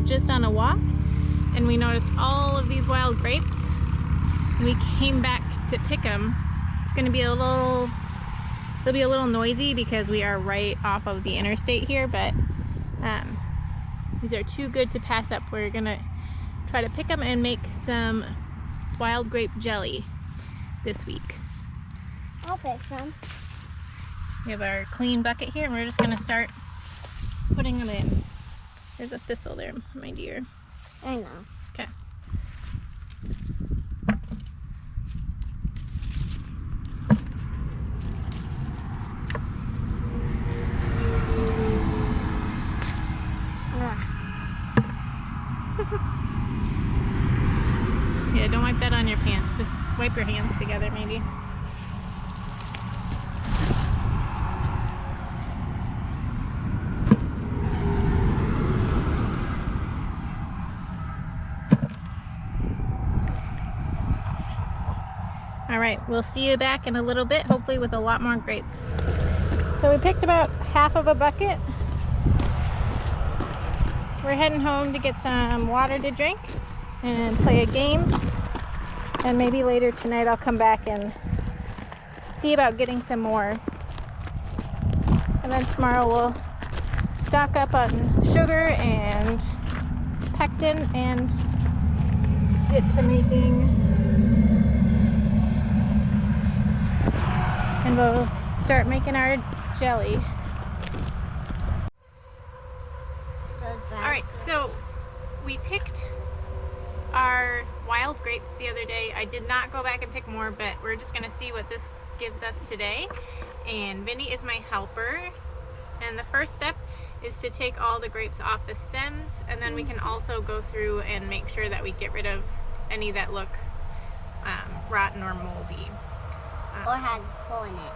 just on a walk and we noticed all of these wild grapes and we came back to pick them. It's going to be it'll be a little noisy because we are right off of the interstate here, but these are too good to pass up. We're going to try to pick them and make some wild grape jelly this week. I'll pick some. We have our clean bucket here and we're just going to start putting them in. There's a thistle there, my dear. I know. Okay. Yeah, don't wipe that on your pants. Just wipe your hands together, maybe. All right, we'll see you back in a little bit, hopefully with a lot more grapes. So we picked about half of a bucket. We're heading home to get some water to drink and play a game. And maybe later tonight I'll come back and see about getting some more. And then tomorrow we'll stock up on sugar and pectin and get to making. And we'll start making our jelly. Alright, so we picked our wild grapes the other day. I did not go back and pick more, but we're just going to see what this gives us today. And Vinny is my helper. And the first step is to take all the grapes off the stems, and then we can also go through and make sure that we get rid of any that look rotten or moldy. Or has a hole in it.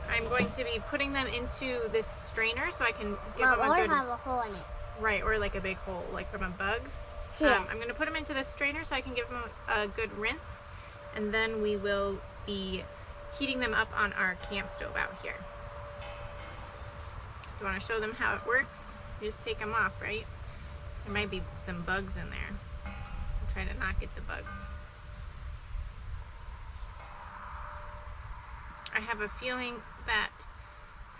I'm going to be putting them into this strainer so I can give Mom, them a good... or have a hole in it. Right, or like a big hole, like from a bug. Yeah. I'm going to put them into this strainer so I can give them a good rinse, and then we will be heating them up on our camp stove out here. You want to show them how it works? You just take them off, right? There might be some bugs in there. I'll try to not get the bugs. I have a feeling that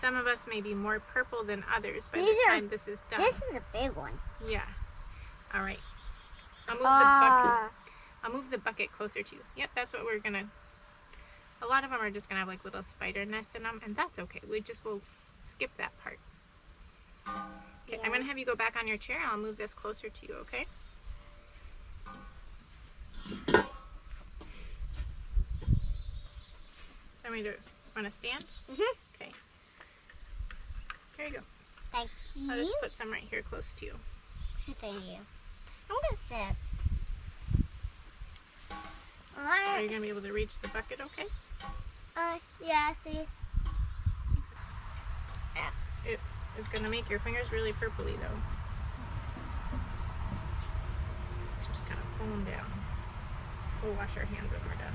some of us may be more purple than others by the time this is done. This is a big one. Yeah. All right. I'll move the bucket closer to you. Yep, that's what we're gonna. A lot of them are just gonna have like little spider nests in them, and that's okay. Will skip that part. Okay, yeah. I'm gonna have you go back on your chair. I'll move this closer to you. Okay. Want to stand? Mm-hmm. Okay. Here you go. Thank you. I'll just put some right here close to you. Thank you. What is this? Are you going to be able to reach the bucket okay? Yeah, see. Yeah. It is going to make your fingers really purpley though. Just kind of pull them down. We'll wash our hands when we're done.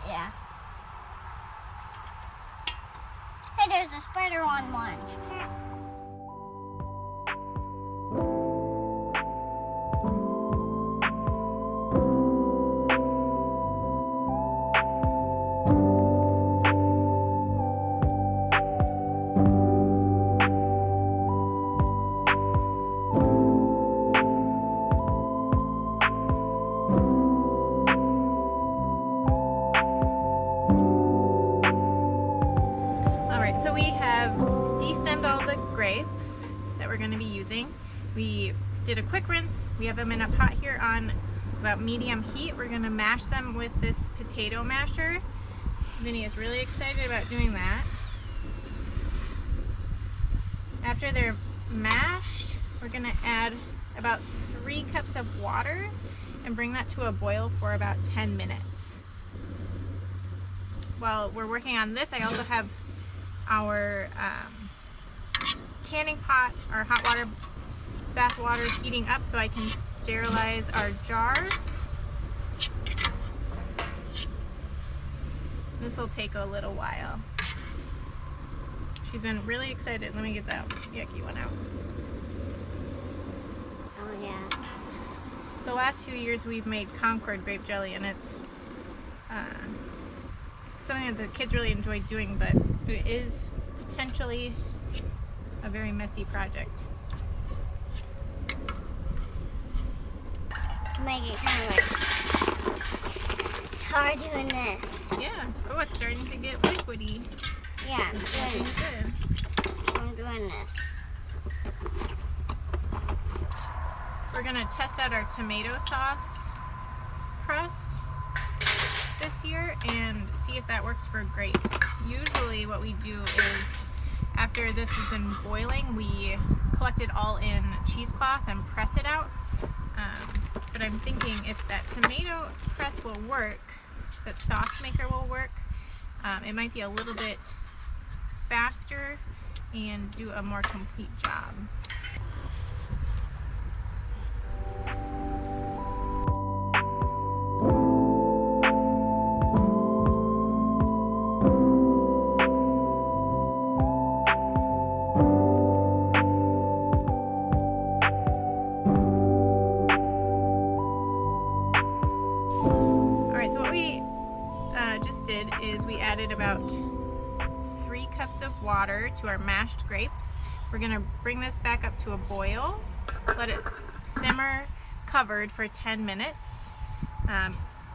Yeah. Hey, there's a spider on one. Grapes that we're going to be using. We did a quick rinse. We have them in a pot here on about medium heat. We're going to mash them with this potato masher. Vinny is really excited about doing that. After they're mashed, we're going to add about 3 cups of water and bring that to a boil for about 10 minutes. While we're working on this, I also have our canning pot, our hot water, bath water heating up so I can sterilize our jars. This will take a little while. She's been really excited. Let me get that yucky one out. Oh yeah. The last few years we've made Concord grape jelly, and it's something that the kids really enjoy doing, but it is potentially a very messy project. Make it kind of like it's hard doing this. Yeah. Oh, it's starting to get liquidy. Yeah, I'm Looking doing, good. I'm doing this. We're gonna test out our tomato sauce press this year and see if that works for grapes. Usually what we do is after this has been boiling, we collect it all in cheesecloth and press it out. But I'm thinking if that tomato press will work, that sauce maker will work, it might be a little bit faster and do a more complete job. Is we added about 3 cups of water to our mashed grapes. We're going to bring this back up to a boil, let it simmer covered for 10 minutes. I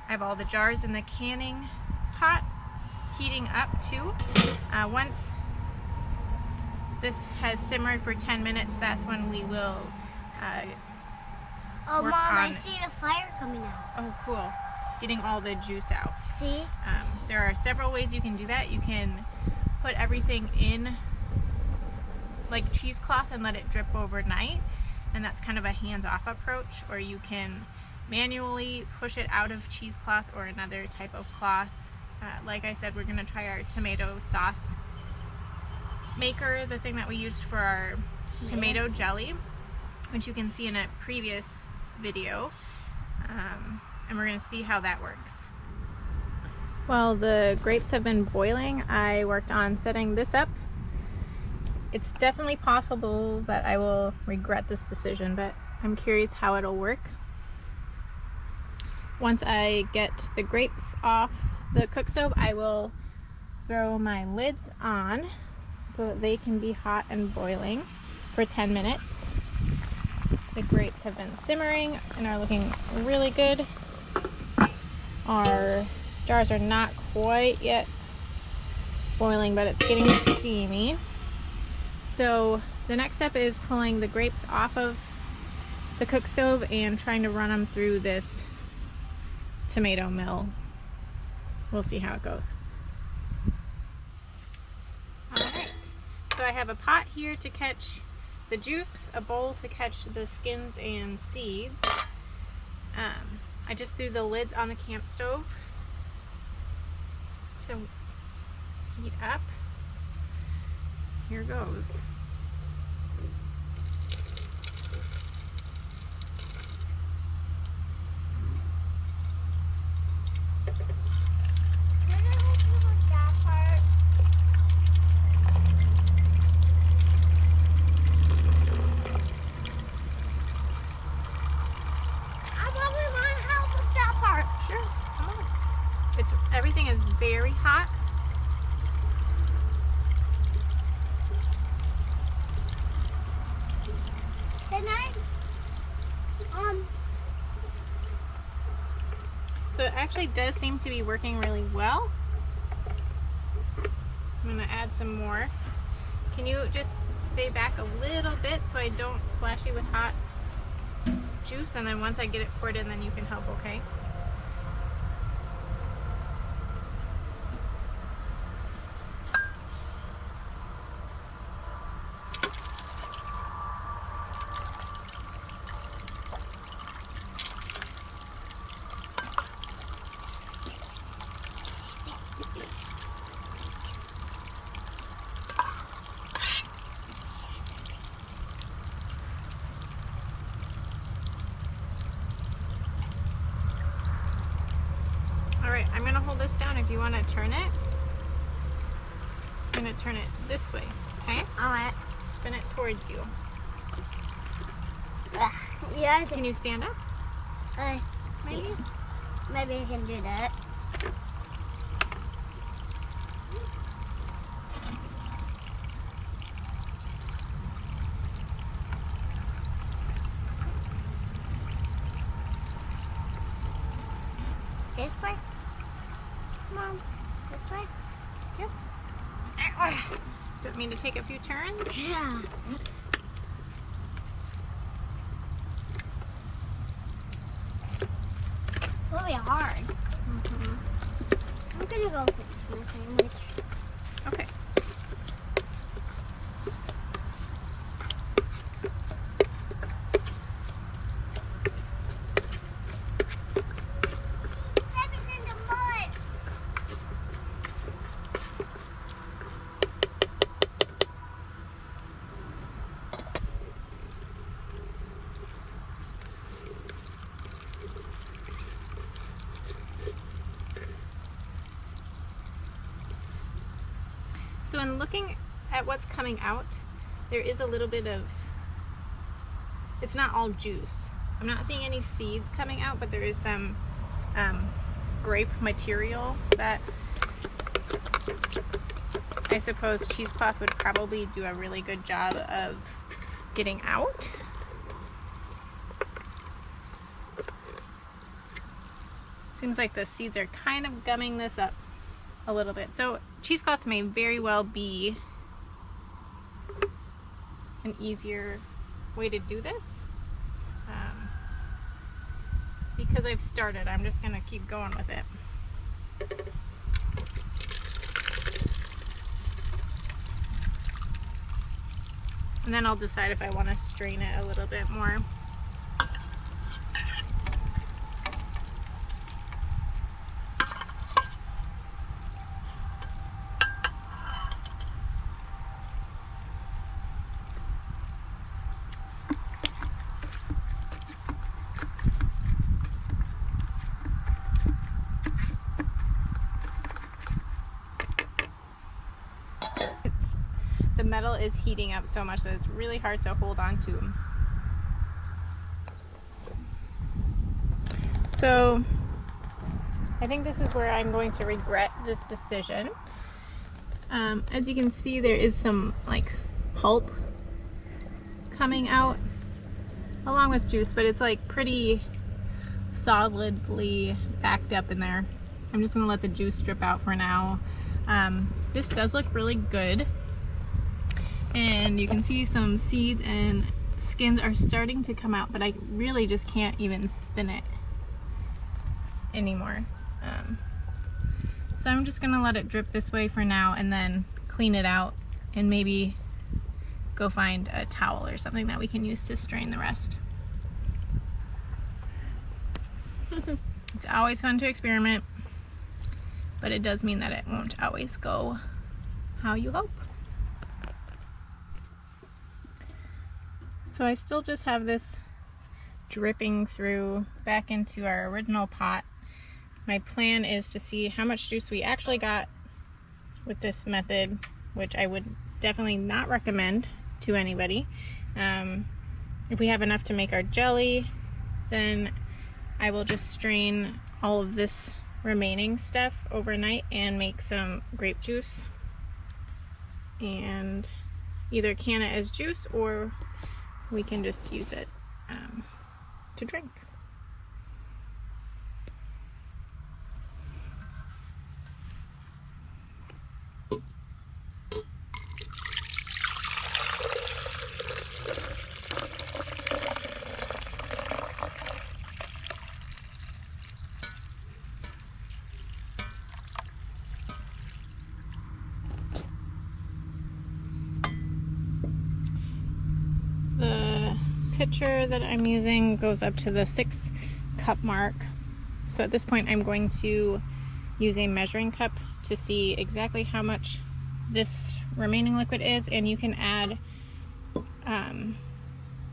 have all the jars in the canning pot heating up too. Once this has simmered for 10 minutes, that's when we will Oh, work Mom, I on, see the fire coming out. oh cool, getting all the juice out. See? There are several ways you can do that. You can put everything in like cheesecloth and let it drip overnight, and that's kind of a hands-off approach, or you can manually push it out of cheesecloth or another type of cloth. Like I said, we're going to try our tomato sauce maker, the thing that we used for our tomato jelly, which you can see in a previous video, and we're going to see how that works. While the grapes have been boiling, I worked on setting this up. It's definitely possible that I will regret this decision, but I'm curious how it'll work. Once I get the grapes off the cook stove, I will throw my lids on so that they can be hot and boiling for 10 minutes. The grapes have been simmering and are looking really good. Our jars are not quite yet boiling, but it's getting steamy. So the next step is pulling the grapes off of the cook stove and trying to run them through this tomato mill. We'll see how it goes. Alright, so I have a pot here to catch the juice, a bowl to catch the skins and seeds. I just threw the lids on the camp stove to heat up. Here goes. Everything is very hot. So it actually does seem to be working really well. I'm going to add some more. Can you just stay back a little bit so I don't splash you with hot juice, and then once I get it poured in, then you can help, okay? I'm gonna hold this down if you want to turn it. I'm gonna turn it this way, okay? Alright. Spin it towards you. Yeah, Can you stand up? maybe. Maybe I can do that. This way? Mom, this way? Yep. Do you want me to take a few turns? Yeah. It's really hard. I'm gonna go fix my sandwich. Okay. Stepping in the mud. So in looking at what's coming out, there is a little bit of, it's not all juice. I'm not seeing any seeds coming out, but there is some grape material that I suppose cheesecloth would probably do a really good job of getting out. Seems like the seeds are kind of gumming this up a little bit. So cheesecloth may very well be an easier way to do this. Because I've started, I'm just gonna keep going with it. And then I'll decide if I want to strain it a little bit more. The metal is heating up so much that it's really hard to hold on to. So I think this is where I'm going to regret this decision. As you can see, there is some like pulp coming out along with juice, but it's like pretty solidly backed up in there. I'm just gonna let the juice drip out for now. This does look really good. And you can see some seeds and skins are starting to come out, but I really just can't even spin it anymore. So I'm just gonna let it drip this way for now and then clean it out and maybe go find a towel or something that we can use to strain the rest. It's always fun to experiment, but it does mean that it won't always go how you hope. So I still just have this dripping through back into our original pot. My plan is to see how much juice we actually got with this method, which I would definitely not recommend to anybody. If we have enough to make our jelly, then I will just strain all of this remaining stuff overnight and make some grape juice and either can it as juice or we can just use it to drink. Pitcher that I'm using goes up to the 6 cup mark. So at this point I'm going to use a measuring cup to see exactly how much this remaining liquid is, and you can add,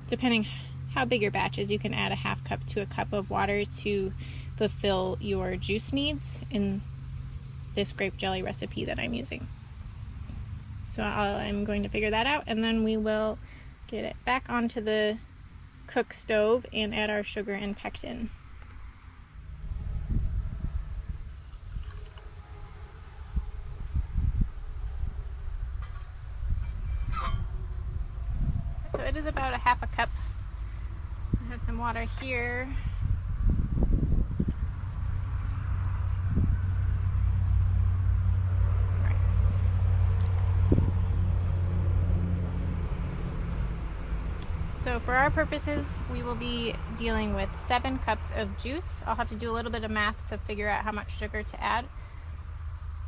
depending how big your batch is, you can add a 1/2 cup to a cup of water to fulfill your juice needs in this grape jelly recipe that I'm using. So I'm going to figure that out, and then we will get it back onto the cook stove and add our sugar and pectin. So it is about a half a cup. I have some water here. So for our purposes, we will be dealing with 7 cups of juice. I'll have to do a little bit of math to figure out how much sugar to add.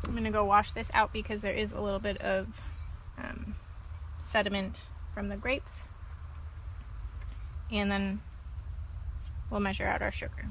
I'm going to go wash this out because there is a little bit of sediment from the grapes. And then we'll measure out our sugar.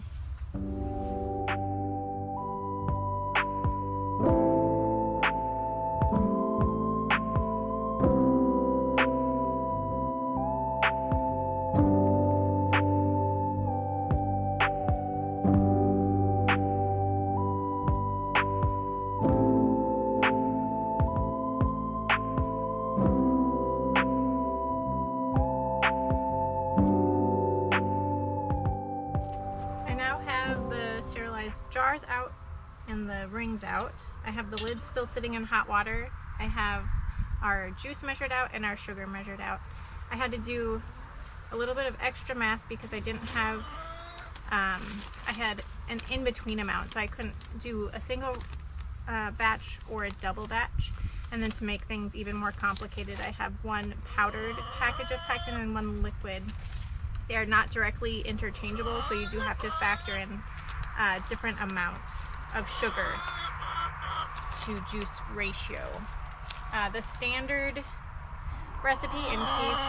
Jars out and the rings out. I have the lid still sitting in hot water. I have our juice measured out and our sugar measured out. I had to do a little bit of extra math because I didn't have, I had an in-between amount, so I couldn't do a single batch or a double batch. And then to make things even more complicated, I have one powdered package of pectin and one liquid. They are not directly interchangeable, so you do have to factor in different amounts of sugar to juice ratio. The standard recipe, in case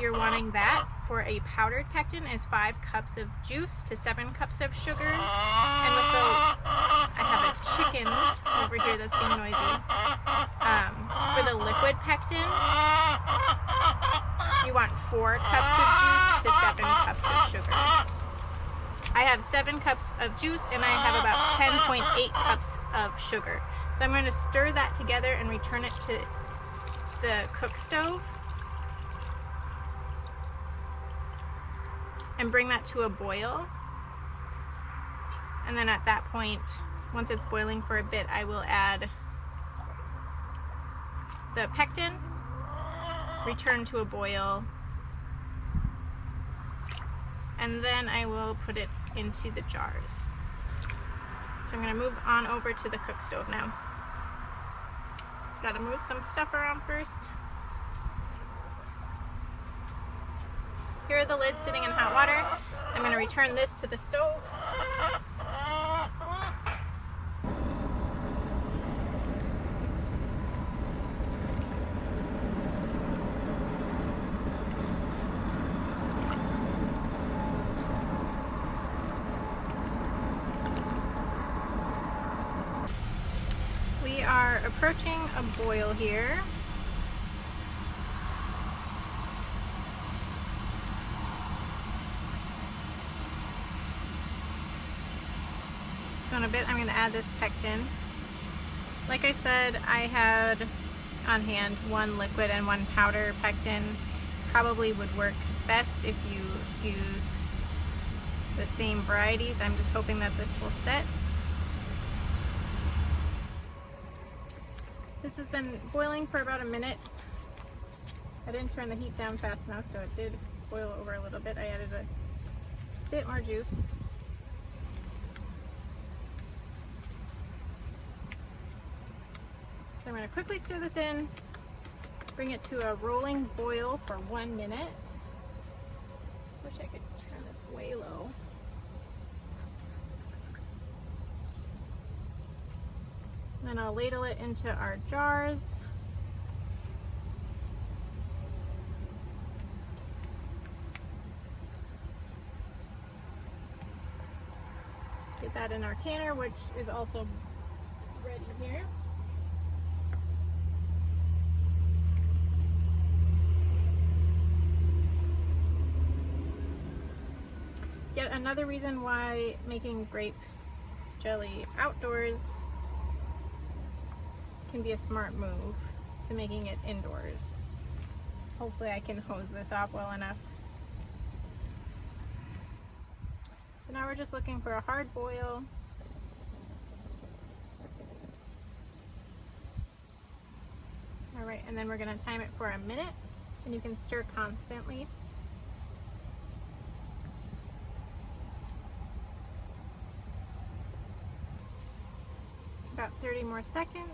you're wanting that, for a powdered pectin is 5 cups of juice to 7 cups of sugar. And with the, I have a chicken over here that's being noisy. For the liquid pectin, you want 4 cups of juice to 7 cups of sugar. I have 7 cups of juice and I have about 10.8 cups of sugar. So I'm going to stir that together and return it to the cook stove and bring that to a boil. And then at that point, once it's boiling for a bit, I will add the pectin, return to a boil, and then I will put it into the jars. So I'm going to move on over to the cook stove now. Got to move some stuff around first. Here are the lids sitting in hot water. I'm going to return this to the stove. We are approaching a boil here. So in a bit I'm going to add this pectin. Like I said, I had on hand 1 liquid and 1 powder pectin. Probably would work best if you use the same varieties. I'm just hoping that this will set. This has been boiling for about a minute. I didn't turn the heat down fast enough, so it did boil over a little bit. I added a bit more juice. So I'm going to quickly stir this in, bring it to a rolling boil for 1 minute. Wish I could turn this way low. Then I'll ladle it into our jars. Get that in our canner, which is also ready here. Yet another reason why making grape jelly outdoors can be a smart move to making it indoors. Hopefully I can hose this off well enough. So now we're just looking for a hard boil. Alright, and then we're going to time it for a minute, and you can stir constantly. About 30 more seconds.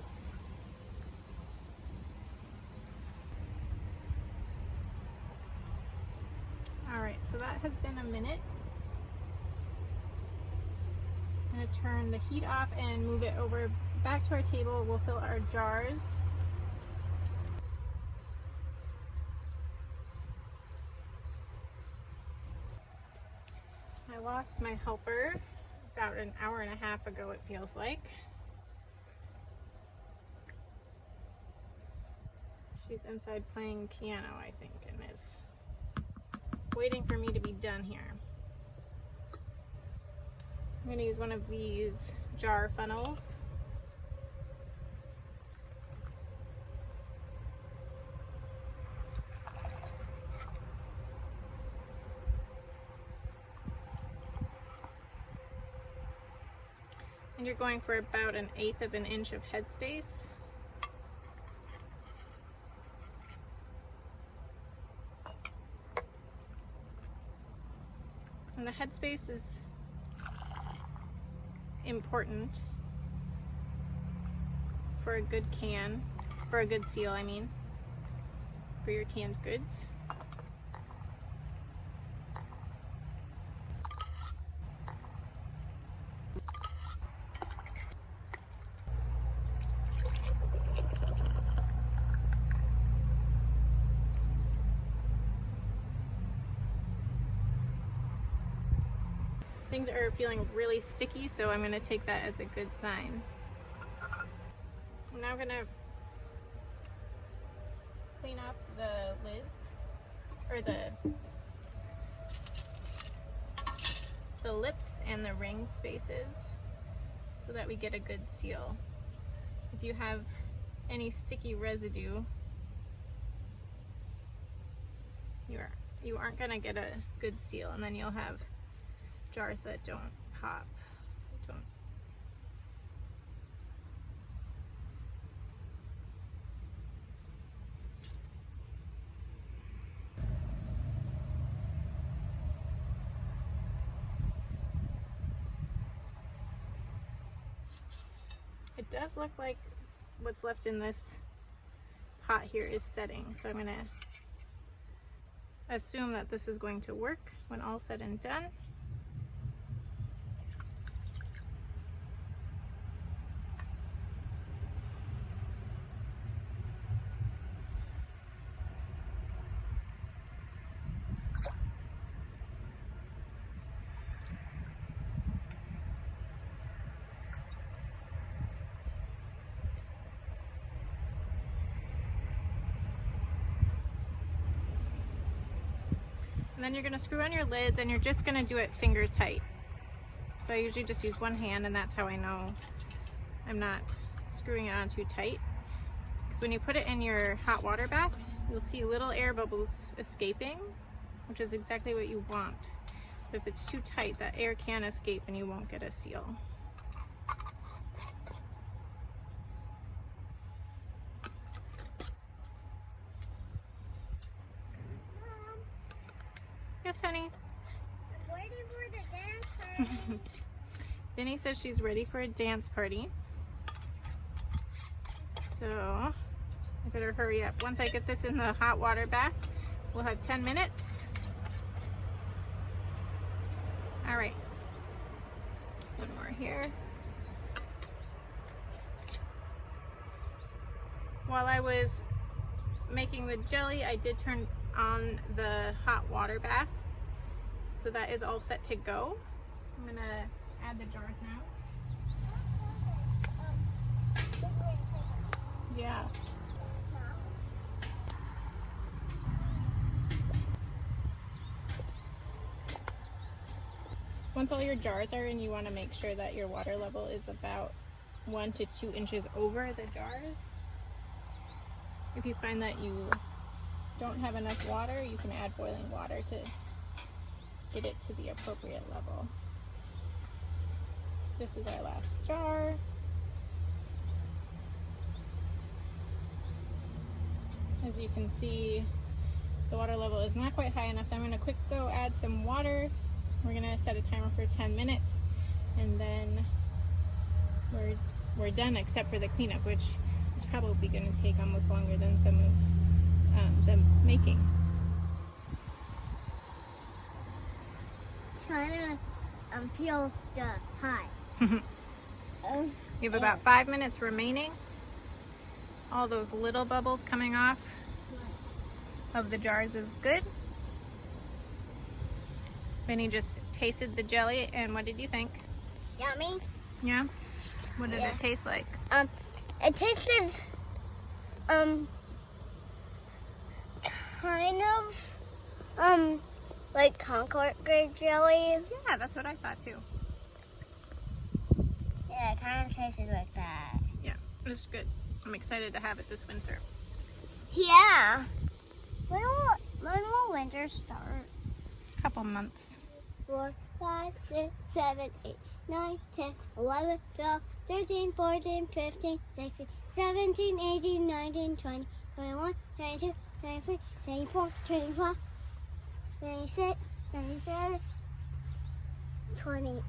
Alright, so that has been a minute. I'm going to turn the heat off and move it over back to our table. We'll fill our jars. I lost my helper about an hour and a half ago, it feels like. She's inside playing piano, I think, and is waiting for me to be done here. I'm going to use one of these jar funnels. And you're going for about 1/8 of an inch of headspace. And the headspace is important for a good can, for a good seal, I mean, for your canned goods. Things are feeling really sticky, so I'm going to take that as a good sign. I'm now going to clean up the lids, or the lips and the ring spaces, so that we get a good seal. If you have any sticky residue, you aren't going to get a good seal, and then you'll have jars that don't pop. It does look like what's left in this pot here is setting, so I'm going to assume that this is going to work when all said and done. And then you're going to screw on your lids, and you're just going to do it finger tight. So I usually just use one hand, and that's how I know I'm not screwing it on too tight. Because when you put it in your hot water bath, you'll see little air bubbles escaping, which is exactly what you want. But if it's too tight, that air can escape and you won't get a seal. Yes, honey? I'm ready for the dance party. Vinny says she's ready for a dance party. So I better hurry up. Once I get this in the hot water bath, we'll have 10 minutes. All right. One more here. While I was making the jelly, I did turn on the hot water bath, so that is all set to go. I'm gonna add the jars now. Yeah. Once all your jars are in, you want to make sure that your water level is about 1 to 2 inches over the jars. If you find that you don't have enough water, you can add boiling water to get it to the appropriate level. This is our last jar. As you can see, the water level is not quite high enough, so I'm going to quick go add some water. We're going to set a timer for 10 minutes, and then we're done except for the cleanup, which is probably going to take almost longer than some of the making. Trying to feel the high. You have about 5 minutes remaining. All those little bubbles coming off of the jars is good. Vinny just tasted the jelly, and what did you think? Yummy. Yeah? What did it taste like? It tasted kind of like Concord grape jelly. Yeah, that's what I thought too. Yeah, it kind of tasted like that. Yeah, it's good. I'm excited to have it this winter. Yeah. When will winter start? Couple months. 4, 5, 6, 7, 8, 9, 10, 11, 12, 13, 14, 15, 16, 17, 18, 19, 20, 21, 22, 23, 24, 25, 26, 27, 28,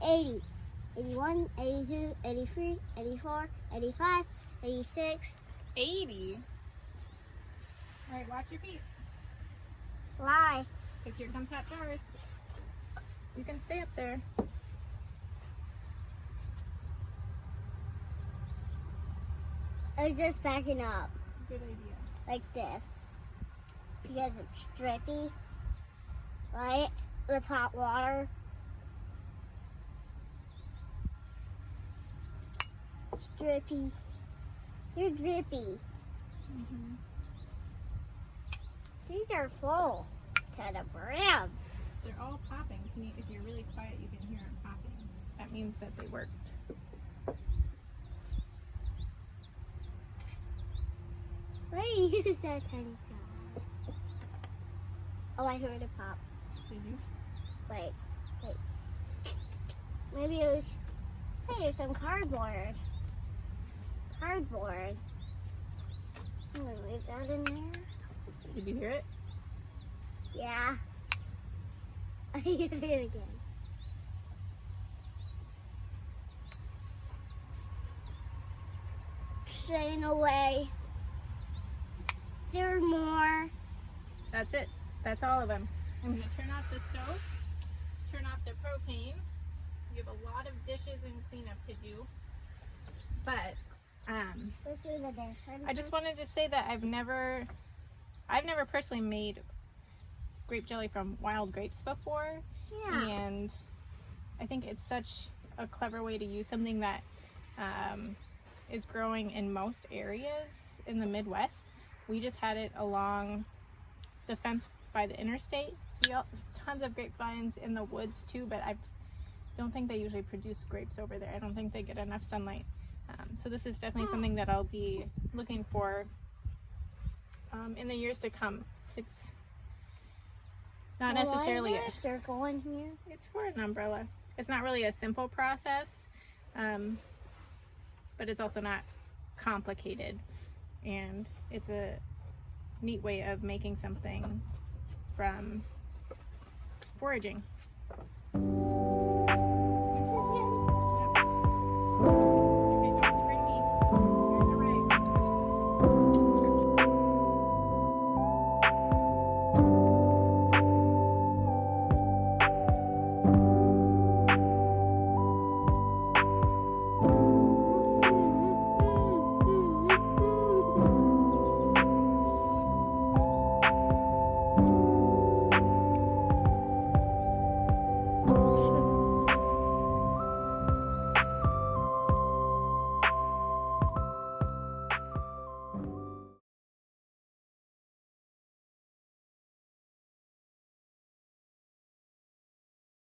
80, 81, 82, 83, 84, 85, 86, 80. All right, watch your feet. Fly. Because here comes hot jars. You can stay up there. It's just backing up Good idea. like this because it's drippy, right? With hot water. It's drippy. You're drippy. Mm-hmm. These are full to the brim. They're all popping. If you're really quiet, you can hear them popping. That means that they worked. Why do you use that tiny sound? Oh, I heard it pop. Did you? Wait. Maybe it was. Hey, there's some cardboard. Cardboard. I'm gonna leave that in there. Did you hear it? Yeah. I hear it again. Staying away. Is there more? That's it. That's all of them. I'm going to turn off the stove, turn off the propane. We have a lot of dishes and cleanup to do. But Let's do the dish. I just wanted to say that I've never personally made grape jelly from wild grapes before. Yeah. And I think it's such a clever way to use something that is growing in most areas in the Midwest. We just had it along the fence by the interstate. We have tons of grapevines in the woods too, but I don't think they usually produce grapes over there. I don't think they get enough sunlight. So this is definitely something that I'll be looking for in the years to come. It's not necessarily Why is there a circle in here? It's for an umbrella. It's not really a simple process, but it's also not complicated, and it's a neat way of making something from foraging.